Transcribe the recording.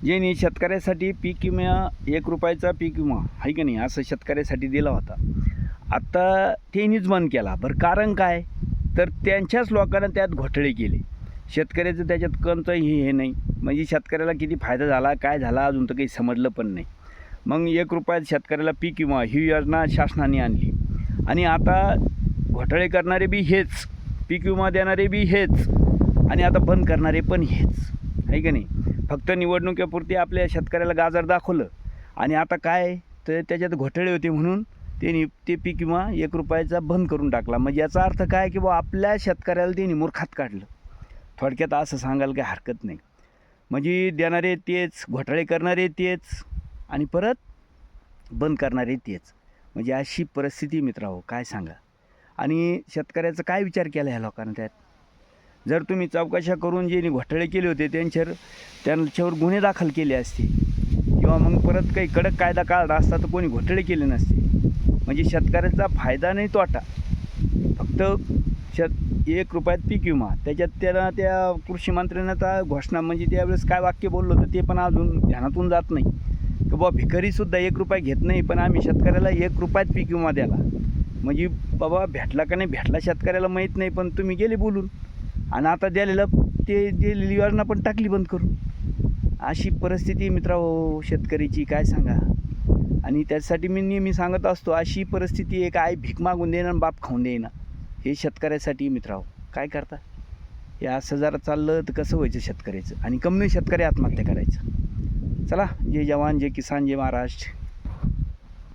ज्यांनी शेतकऱ्यासाठी पीक विमा 1 रुपयाचा पीक विमा आहे की नाही असं शेतकऱ्यासाठी दिला होता, आता त्यांनीच बंद केला. बरं कारण काय? तर त्यांच्याच लोकांना त्यात घोटाळे केले. शेतकऱ्याचं त्याच्यात कोणतंही हे नाही. म्हणजे शेतकऱ्याला किती फायदा झाला, काय झाला अजून तर काही समजलं पण नाही. मग 1 रुपयात शेतकऱ्याला पीक विमा ही योजना शासनाने आणली आणि आता घोटाळे करणारे बी हेच, पीक विमा देणारे बी हेच आणि आता बंद करणारे पण हेच, आहे की नाही. फक्त निवडणुकीपुरती आपल्या शेतकऱ्याला गाजर दाखवलं आणि आता काय तर त्याच्यात घोटाळे होते म्हणून त्यांनी ते पीक विमा 1 रुपयाचा बंद करून टाकला. म्हणजे याचा अर्थ काय की बुवा आपल्या शेतकऱ्याला त्यांनी मूर्खात काढलं. थोडक्यात असं सांगायला काही हरकत नाही. म्हणजे देणारे तेच, घोटाळे करणारे तेच आणि परत बंद करणारे तेच. म्हणजे अशी परिस्थिती मित्रांनो, काय सांगा. आणि शेतकऱ्याचा काय विचार केला ह्या लोकांना त्यात? जर तुम्ही चौकशा करून जे घोटाळे केले होते त्यांच्यावर गुन्हे दाखल केले असते किंवा मग परत काही कडक कायदा काढला असता तर कोणी घोटाळे केले नसते. म्हणजे शेतकऱ्याचा फायदा नाही तोटा. फक्त 1 रुपयात पीक विमा त्याच्यात त्याला त्या कृषी मंत्र्यांना घोषणा म्हणजे त्यावेळेस काय वाक्य बोललं होतं ते पण अजून ध्यानातून जात नाही की बाबा भिकारीसुद्धा 1 रुपया घेत नाही, पण आम्ही शेतकऱ्याला 1 रुपयात पीक विमा द्याला. म्हणजे बाबा भेटला का नाही भेटला शेतकऱ्याला माहीत नाही, पण तुम्ही गेले बोलून आणि आता दिलेलं ते दिलेली योजना पण टाकली बंद करून. अशी परिस्थिती मित्रांनो शेतकरीची, काय सांगा. आणि त्यासाठी मी नेहमी सांगत असतो, अशी परिस्थिती एक आई भीक मागून देणं आणि बाप खाऊन देणं हे शेतकऱ्यासाठी मित्रांनो. काय करता? हे असं जरा चाललं तर कसं व्हायचं शेतकऱ्याचं, आणि कमी शेतकरी आत्महत्या करायचं. चला, जय जवान जय किसान जय महाराष्ट्र.